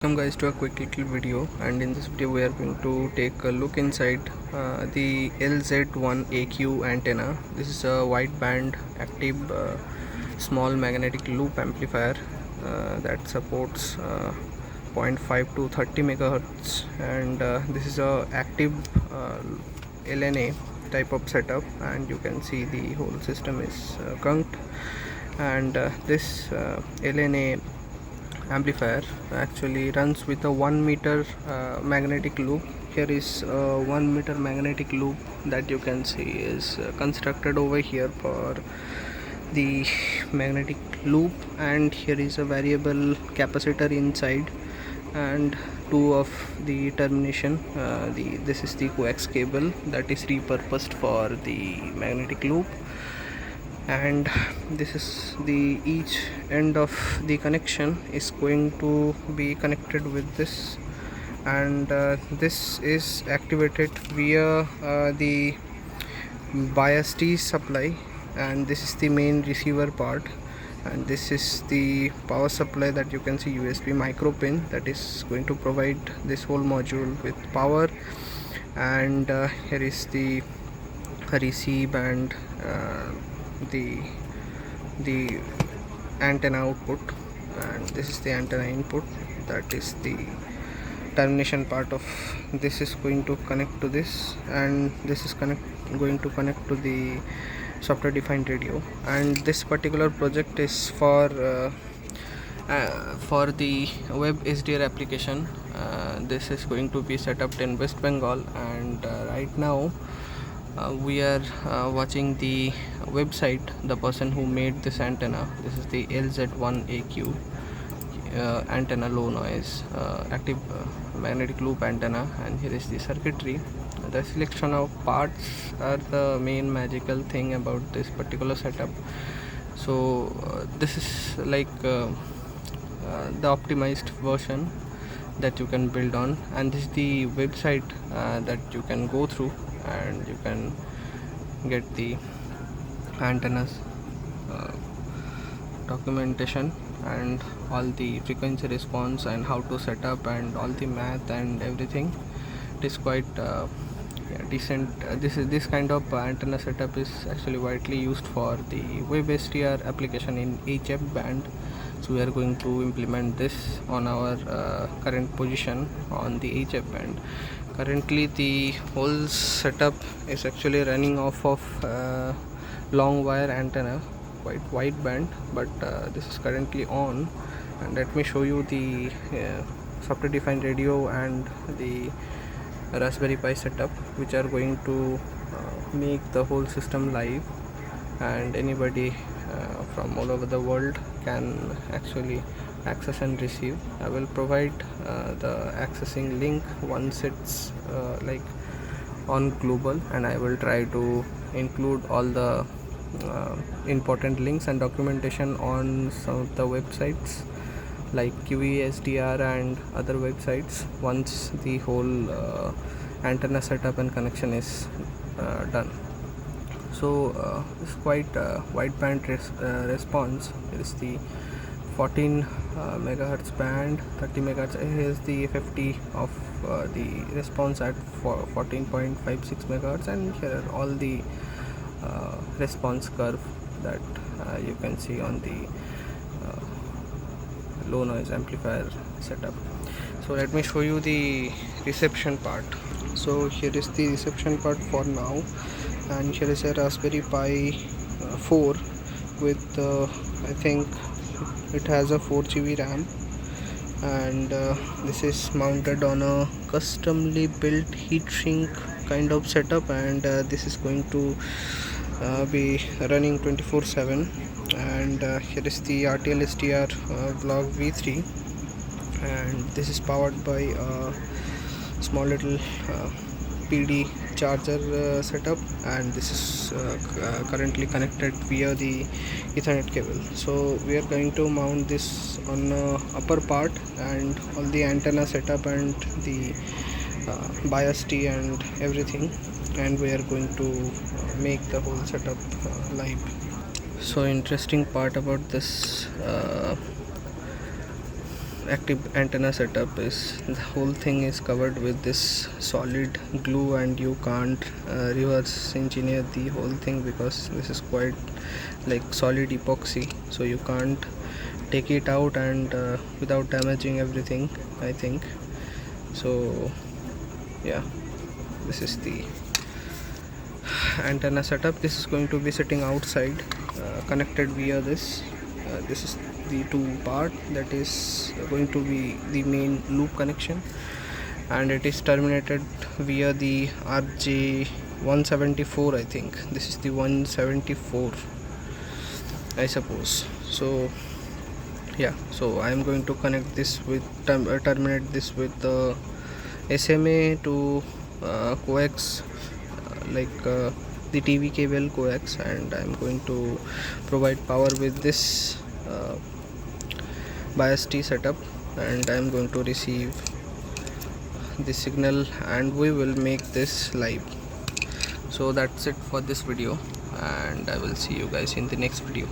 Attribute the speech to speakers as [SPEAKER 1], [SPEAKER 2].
[SPEAKER 1] Welcome guys to a quick little video, and in this video we are going to take a look inside the LZ1AQ antenna. This is a wideband active small magnetic loop amplifier that supports 0.5 to 30 megahertz, and this is a active LNA type of setup, and you can see the whole system is conked. And this LNA amplifier actually runs with a 1 meter magnetic loop. Here is a 1 meter magnetic loop that you can see is constructed over here for the magnetic loop, and here is a variable capacitor inside, and two of the termination. This is the coax cable that is repurposed for the magnetic loop, and this is the each end of the connection is going to be connected with this, and this is activated via the bias T supply, and this is the main receiver part, and this is the power supply that you can see USB micro pin that is going to provide this whole module with power. And here is the receive and the antenna output, and this is the antenna input. That is the termination part of this is going to connect to this, and this is going to connect to the software defined radio. And this particular project is for the websdr application. This is going to be set up in West Bengal, and right now we are watching the website, the person who made this antenna. This is the LZ1AQ antenna, low noise active magnetic loop antenna, and here is the circuitry. The selection of parts are the main magical thing about this particular setup. So this is like the optimized version that you can build on, and this is the website that you can go through, and you can get the antennas documentation and all the frequency response and how to set up and all the math and everything. It is quite decent. This kind of antenna setup is actually widely used for the websdr application in HF band. So we are going to implement this on our current position on the HF band. Currently the whole setup is actually running off of long wire antenna, quite wide band, but this is currently on. And let me show you the software defined radio and the Raspberry Pi setup, which are going to make the whole system live, and anybody from all over the world can actually access and receive. I will provide the accessing link once it's like on global, and I will try to include all the important links and documentation on some of the websites like websdr and other websites once the whole antenna setup and connection is done. So it's quite wideband response. It is the 14 megahertz band, 30 megahertz. Here is the FFT of the response at 14.56 megahertz, and here are all the response curve that you can see on the low noise amplifier setup. So let me show you the reception part. So here is the reception part for now, and here is a Raspberry Pi 4 with I think it has a 4 GB RAM, and this is mounted on a customly built heat shrink kind of setup, and this is going to be running 24/7. And here is the RTL SDR block V3, and this is powered by a small little PD charger setup, and this is currently connected via the Ethernet cable. So we are going to mount this on upper part, and all the antenna setup and the bias T and everything, and we are going to make the whole setup live. So interesting part about this active antenna setup is the whole thing is covered with this solid glue, and you can't reverse engineer the whole thing because this is quite like solid epoxy, so you can't take it out and without damaging everything, I think. So yeah, this is the antenna setup. This is going to be sitting outside, connected via this. This is the two part that is going to be the main loop connection, and it is terminated via the RJ174. I think this is the 174, I suppose. So yeah, so I am going to connect this with terminate this with the SMA to coax, the TV cable coax, and I'm going to provide power with this bias T setup, and I'm going to receive the signal and we will make this live. So that's it for this video, and I will see you guys in the next video.